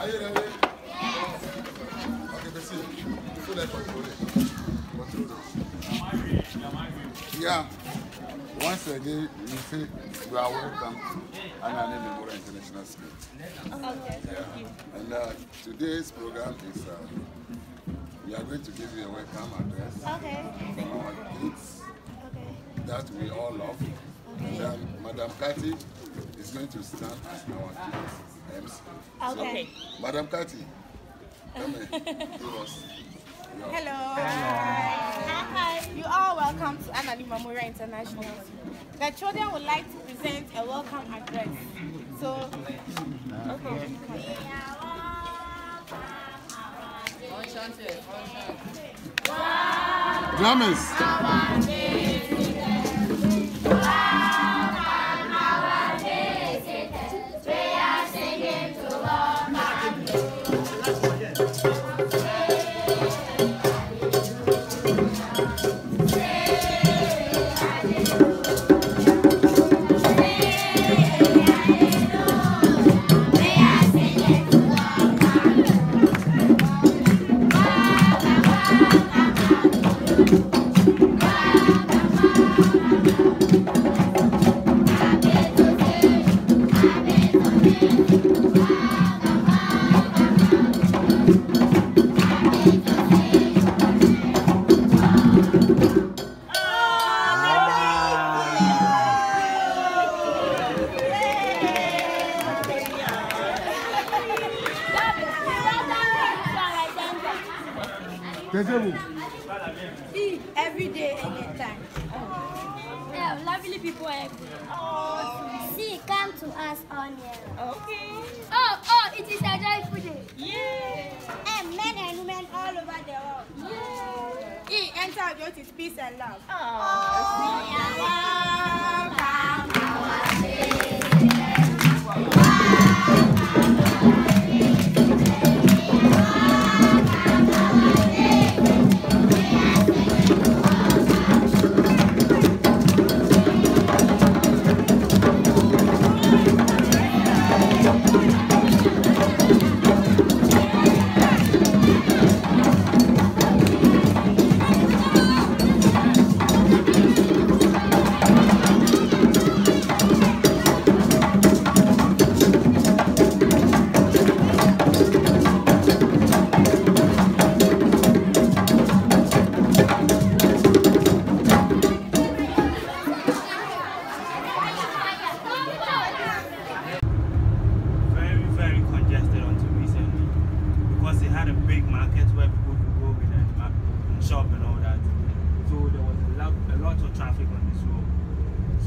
Are you ready? Okay, let's see. Feel like control it. Yeah. Once again, you say you are welcome to Anani Memorial International School. Okay. Yeah. And today's program is we are going to give you a welcome address from our kids that we all love. And then Madam Cathy is going to stand as our kids MC. Okay. So, Madam Cathy, come and give us. Hello. Hi. You are welcome to Anani Memorial International. The children would like to present a welcome address. So, okay. Drummers. Every day, anytime. Yeah, lovely people everywhere. See, come to us on here. Okay. Oh, it is a joyful day. Yeah. And men and women all over the world. Yeah. Enter our joy is peace and love.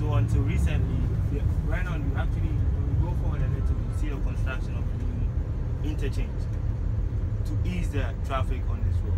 Until recently, right now you actually, when we go forward a little, you see the construction of a new interchange to ease the traffic on this road.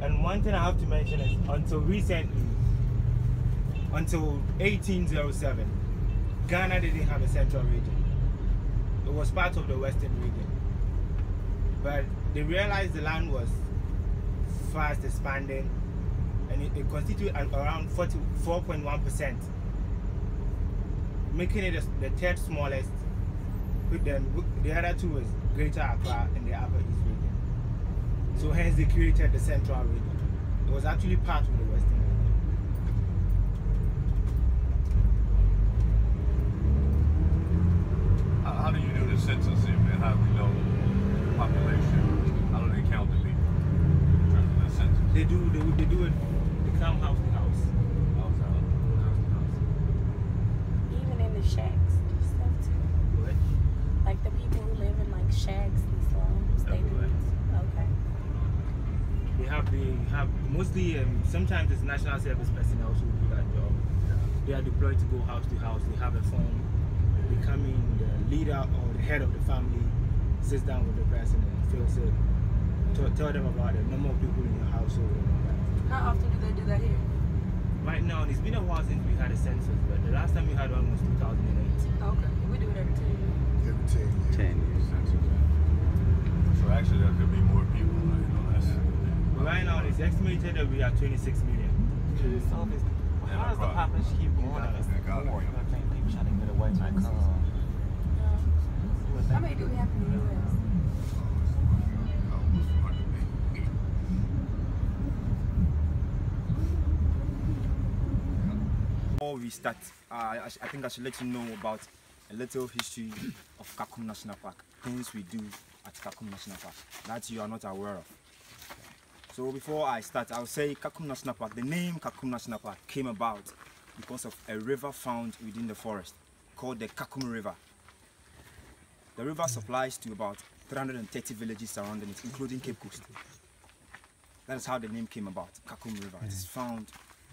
And one thing I have to mention is until recently, until 1807, Ghana didn't have a central region. It was part of the Western region. But they realized the land was fast expanding and it constituted around 44.1%, making it the third smallest. With them, the other two was Greater Accra and the Upper East region. So hence they created the central region. It was actually part of the Western region. How do you do the census here, man? How do we know the population? How do they count the people in terms of the census? They do it. They come house to house. Even in the shacks and stuff too. What? Like the people who live in like shacks and slums. They do. Okay. We have mostly sometimes it's national service personnel who do that job. They are deployed to go house to house. They have a form. Becoming the leader or the head of the family, sits down with the person and feels it. Tell them about the number of people in your household and all that. How often do they do that here? Right now, it's been a while since we had a census, but the last time we had one was 2008. Okay, we do it every 10 years. Every 10 years. 10 years. So actually, there could be more people. Like, you know, that's. Right now, it's estimated that we are 26 million. So how does the population keep going if it's more? I think people trying to get away from cars. How many do we have in the U.S.? Before we start, I think I should let you know about a little history of Kakum National Park, things we do at Kakum National Park that you are not aware of. So before I start, I'll say Kakum National Park, the name Kakum National Park came about because of a river found within the forest called the Kakum River. The river supplies to about 330 villages surrounding it, including Cape Coast. That is how the name came about, Kakum River. It is found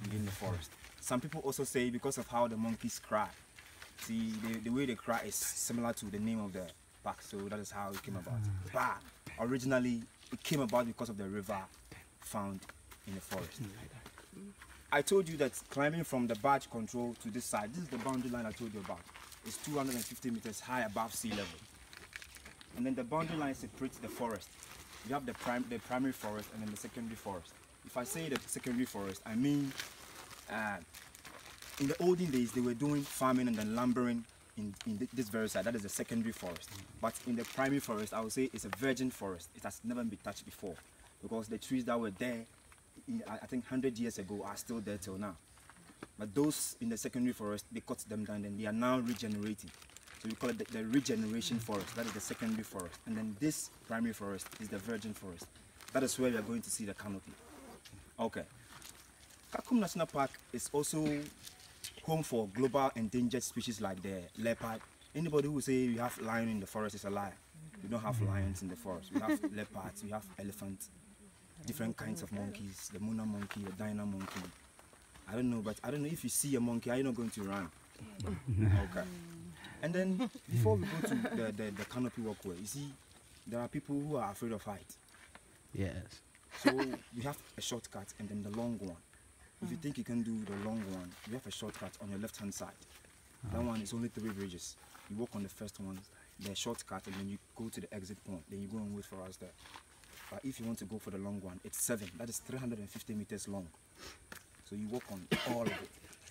within the forest. Some people also say because of how the monkeys cry. See, the way they cry is similar to the name of the park, so that is how it came about. But originally, it came about because of the river found in the forest. I told you that climbing from the barge control to this side, this is the boundary line I told you about. It's 250 meters high above sea level. And then the boundary line separates the forest. You have the primary forest and then the secondary forest. If I say the secondary forest, I mean in the olden days they were doing farming and then lumbering in this very side. That is the secondary forest. But in the primary forest, I would say it's a virgin forest. It has never been touched before because the trees that were there, I think 100 years ago, are still there till now. But those in the secondary forest, they cut them down and they are now regenerating. So we call it the regeneration forest. That is the secondary forest. And then this primary forest is the virgin forest. That is where we are going to see the canopy. Okay. Kakum National Park is also home for global endangered species like the leopard. Anybody who say we have lion in the forest is a liar. We don't have lions in the forest. We have leopards, we have elephants, different kinds of monkeys, the Muna monkey, the Dinah monkey. I don't know, but I don't know if you see a monkey, are you not going to run? Okay. And then before we go to the canopy walkway, you see, there are people who are afraid of height. Yes. So we have a shortcut and then the long one. If you think you can do the long one, you have a shortcut on your left-hand side. That one is only 3 bridges. You walk on the first one, the shortcut, and then you go to the exit point. Then you go and wait for us there. But if you want to go for the long one, it's 7. That is 350 meters long. So you walk on all of it,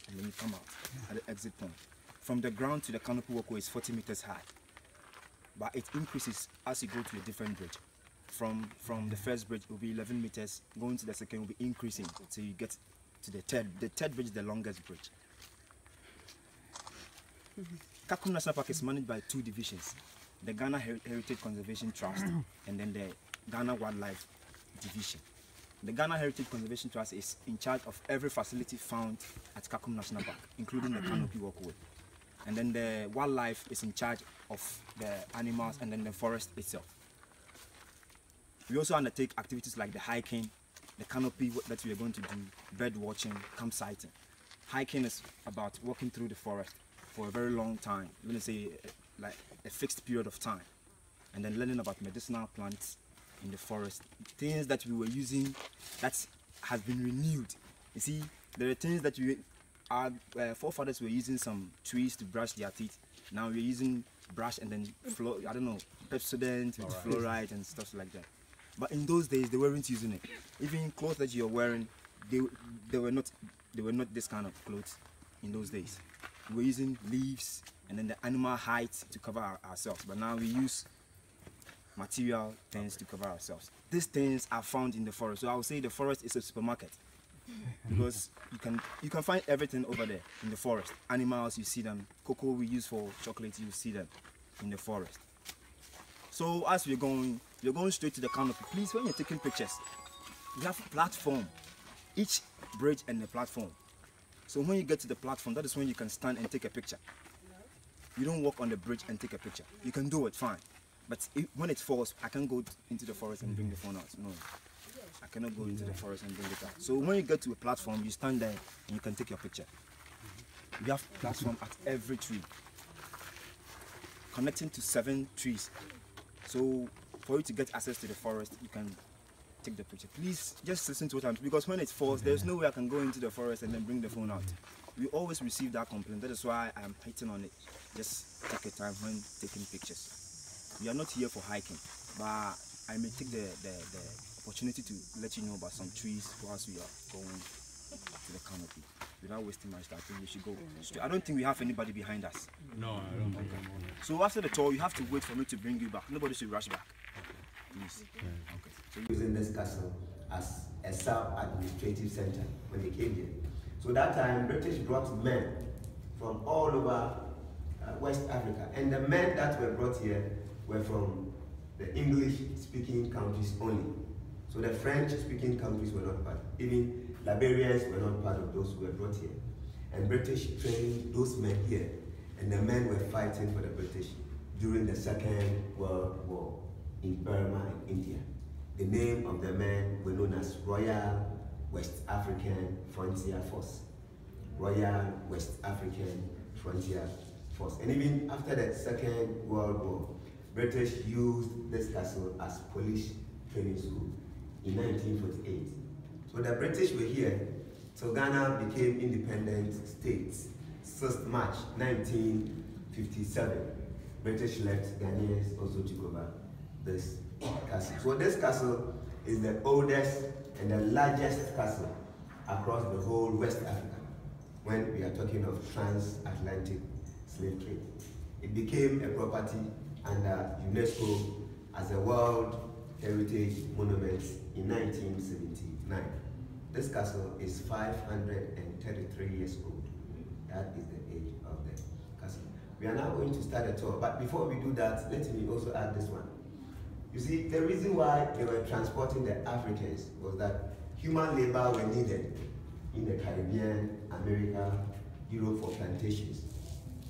and then you come out at the exit point. From the ground to the canopy walkway is 40 meters high. But it increases as you go to a different bridge. From the first bridge, it will be 11 meters. Going to the second will be increasing till you get to the third. The third bridge is the longest bridge. Kakum National Park is managed by 2 divisions. The Ghana Heritage Conservation Trust and then the Ghana Wildlife Division. The Ghana Heritage Conservation Trust is in charge of every facility found at Kakum National Park, including the canopy walkway. And then the wildlife is in charge of the animals and then the forest itself. We also undertake activities like the hiking, the canopy that we are going to do, bird watching, campsiting. Hiking is about walking through the forest for a very long time, I'm going to say like a fixed period of time, and then learning about medicinal plants in the forest, things that we were using that has been renewed. You see, there are things that our forefathers were using some trees to brush their teeth. Now we're using brush and then Pepsodent with fluoride and stuff like that. But in those days, they weren't using it. Even clothes that you're wearing, they were not this kind of clothes in those days. We were using leaves and then the animal hides to cover ourselves. But now we use material things to cover ourselves. These things are found in the forest. So I would say the forest is a supermarket because you can find everything over there in the forest. Animals, you see them. Cocoa we use for chocolate, you see them in the forest. So as you're going straight to the canopy. Please, when you're taking pictures, you have a platform, each bridge and a platform. So when you get to the platform, that is when you can stand and take a picture. you don't walk on the bridge and take a picture. You can do it, fine. But when it falls, I can't go into the forest and bring the phone out. No, I cannot go into the forest and bring it out. So when you get to a platform, you stand there and you can take your picture. We have platform at every tree, connecting to 7 trees. So for you to get access to the forest, you can take the picture. Please just listen to what I'm saying, because when it falls, there's no way I can go into the forest and then bring the phone out. We always receive that complaint. That is why I'm hitting on it. Just take your time when taking pictures. We are not here for hiking, but I may take the opportunity to let you know about some trees whilst we are going to the canopy. Without wasting much time, I think we should go straight. I don't think we have anybody behind us. No, I don't think so after the tour, you have to wait for me to bring you back. Nobody should rush back. Please. Okay. So using this castle as a sub-administrative center when they came here. So that time, British brought men from all over West Africa. And the men that were brought here were from the English-speaking countries only. So the French-speaking countries were not part. Even Liberians were not part of those who were brought here. And British trained those men here. And the men were fighting for the British during the Second World War in Burma and India. The name of the men were known as Royal West African Frontier Force. Royal West African Frontier Force. And even after the Second World War, British used this castle as police training school in 1948. So the British were here, so Ghana became independent states. 6th March 1957. British left, Ghanaians also took over this castle. So this castle is the oldest and the largest castle across the whole West Africa when we are talking of transatlantic slave trade. It became a property under UNESCO as a World Heritage Monument in 1979. This castle is 533 years old. That is the age of the castle. We are now going to start a tour, but before we do that, let me also add this one. You see, the reason why they were transporting the Africans was that human labor were needed in the Caribbean, America, Europe for plantations,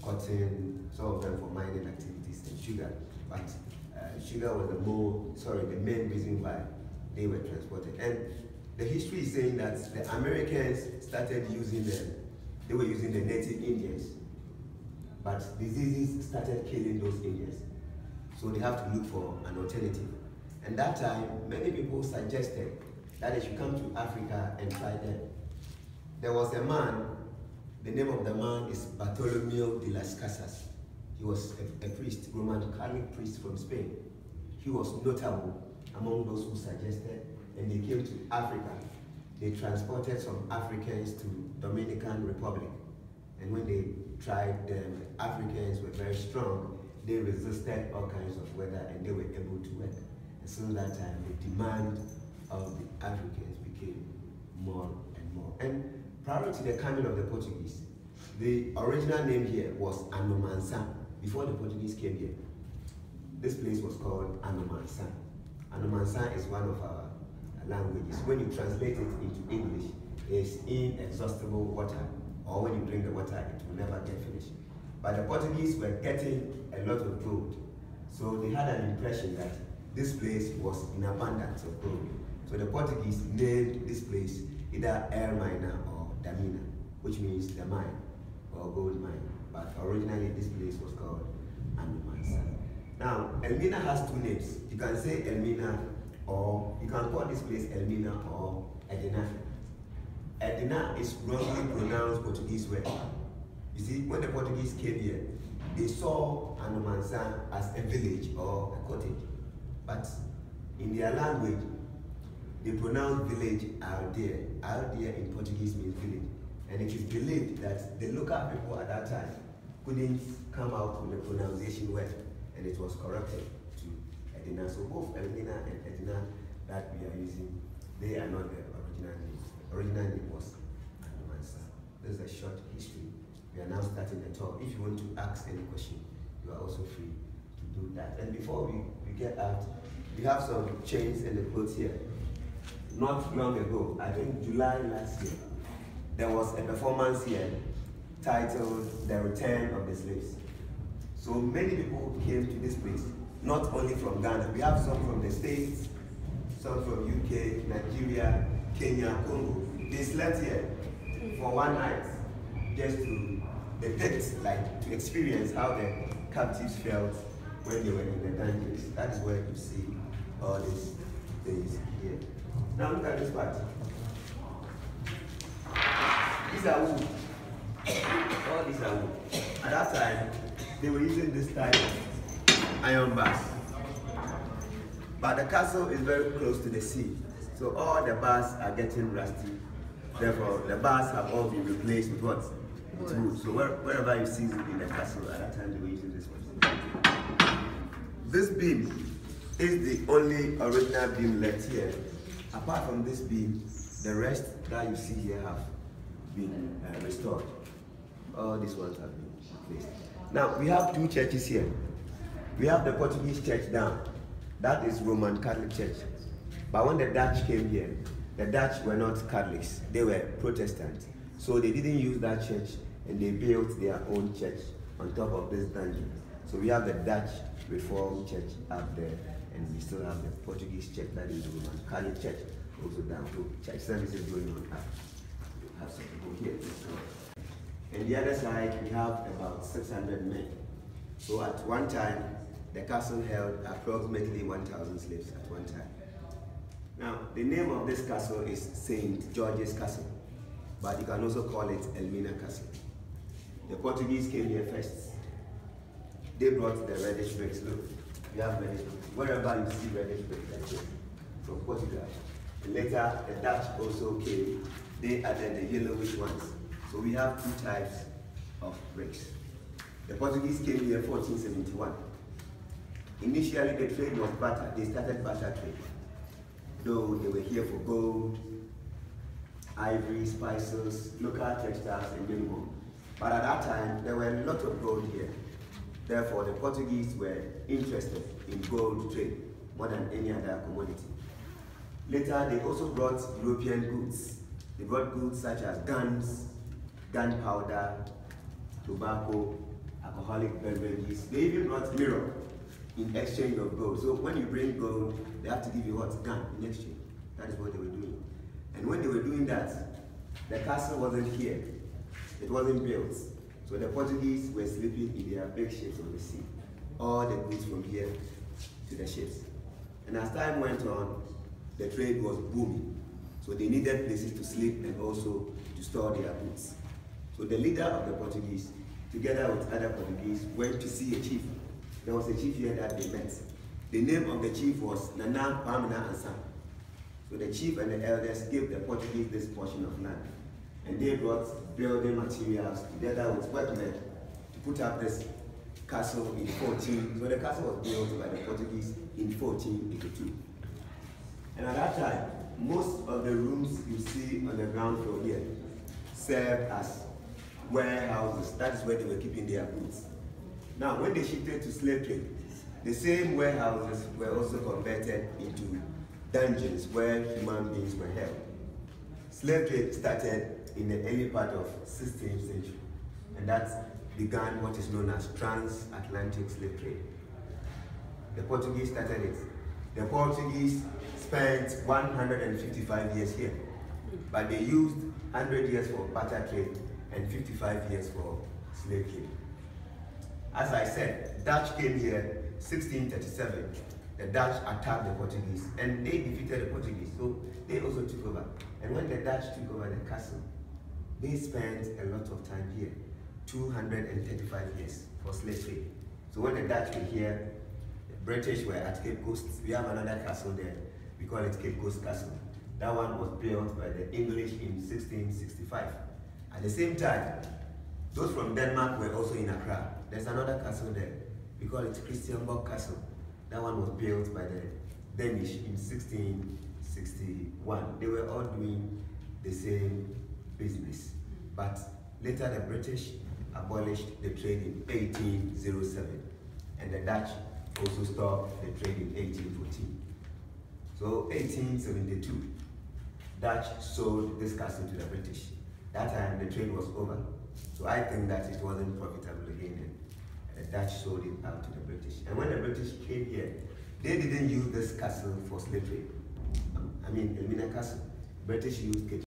cotton, some of them for mining activities, and sugar. But sugar was the main reason why they were transported. And the history is saying that the Americans started using them. They were using the native Indians, but diseases started killing those Indians. So they have to look for an alternative. And that time, many people suggested that they should come to Africa and try them. There was a man, the name of the man is Bartolomeo de las Casas. He was a priest, Roman Catholic priest from Spain. He was notable among those who suggested, and they came to Africa. They transported some Africans to Dominican Republic. And when they tried them, the Africans were very strong. They resisted all kinds of weather and they were able to work. And since that time, the demand of the Africans became more and more. And prior to the coming of the Portuguese, the original name here was Anomansan. Before the Portuguese came here, this place was called Anomansan. Anomansan is one of our languages. When you translate it into English, it's inexhaustible water, or when you drink the water, it will never get finished. But the Portuguese were getting a lot of gold. So they had an impression that this place was in abundance of gold. So the Portuguese named this place either El Mina or Damina, which means the mine or gold mine. But originally this place was called Anomansa. Now, Elmina has two names. You can say Elmina, or you can call this place Elmina or Edina. Edina is wrongly pronounced Portuguese word. You see, when the Portuguese came here, they saw Anomansa as a village or a cottage. But in their language, they pronounce village Aldeia. Aldeia in Portuguese means village. And it is believed that the local people at that time couldn't come out with the pronunciation word, and it was corrected to Edina. So both Elmina and Edina that we are using, they are not the original names. The original name was Anomansa. This is a short history. We are now starting the talk. If you want to ask any question, you are also free to do that. And before we get out, we have some chains and the clothes here. Not long ago, I think July last year, there was a performance here titled The Return of the Slaves. So many people came to this place, not only from Ghana. We have some from the States, some from UK, Nigeria, Kenya, Congo. They slept here for one night just to depict, like to experience how the captives felt when they were in the dungeons. That is where you see all these things here. Now look at this part. These are wood. All these are wood. At that time, they were using this type of iron bars. But the castle is very close to the sea, so all the bars are getting rusty. Therefore, the bars have all been replaced with what? With wood. So wherever you see wood in the castle, at that time they were using this one. This beam is the only original beam left here. Apart from this beam, the rest that you see here have been restored. All these ones have been replaced. Now, we have two churches here. We have the Portuguese church down. That is Roman Catholic Church. But when the Dutch came here, the Dutch were not Catholics, they were Protestants. So they didn't use that church and they built their own church on top of this dungeon. So we have the Dutch Reformed Church up there, and we still have the Portuguese church, that is the Roman Catholic Church, also down. So church services going on up. We have some people here. And the other side, we have about 600 men. So at one time, the castle held approximately 1,000 slaves at one time. Now, the name of this castle is St. George's Castle, but you can also call it Elmina Castle. The Portuguese came here first. They brought the reddish bricks. Look, we have reddish bricks. Wherever you see reddish bricks, like this, from Portugal. And later, the Dutch also came. They added the yellowish ones. So we have two types of bricks. The Portuguese came here in 1471. Initially, the trade was barter. They started barter trade. Though they were here for gold, ivory, spices, local textiles, and many more. But at that time, there were a lot of gold here. Therefore, the Portuguese were interested in gold trade more than any other commodity. Later, they also brought European goods. They brought goods such as guns, gunpowder, tobacco, alcoholic beverages. They even brought mirror in exchange of gold. So when you bring gold, they have to give you what? Gun in exchange. That is what they were doing. And when they were doing that, the castle wasn't here. It wasn't built. So the Portuguese were sleeping in their big ships on the sea. All the goods from here to the ships. And as time went on, the trade was booming. So they needed places to sleep and also to store their goods. So the leader of the Portuguese, together with other Portuguese, went to see a chief. There was a chief here that they met. The name of the chief was Nana Pamina Ansa. So the chief and the elders gave the Portuguese this portion of land. And they brought building materials together with workmen to put up this castle in 14. So the castle was built by the Portuguese in 1482. And at that time, most of the rooms you see on the ground floor here served as warehouses. That is where they were keeping their goods. Now, when they shifted to slave trade, the same warehouses were also converted into dungeons where human beings were held. Slave trade started in the early part of 16th century, and that began what is known as transatlantic slave trade. The Portuguese started it. The Portuguese spent 155 years here, but they used 100 years for barter trade and 55 years for slave trade. As I said, Dutch came here 1637. The Dutch attacked the Portuguese and they defeated the Portuguese, so they also took over. And when the Dutch took over the castle, they spent a lot of time here, 235 years for slave trade. So when the Dutch were here, the British were at Cape Coast. We have another castle there, we call it Cape Coast Castle. That one was built by the English in 1665. At the same time, those from Denmark were also in Accra. There's another castle there, we call it Christianborg Castle. That one was built by the Danish in 1661. They were all doing the same business. But later the British abolished the trade in 1807. And the Dutch also stopped the trade in 1814. So 1872, Dutch sold this castle to the British. That time the trade was over. So I think that it wasn't profitable again. And the Dutch sold it out to the British. And when the British came here, they didn't use this castle for slave trade. I mean, Elmina Castle. British used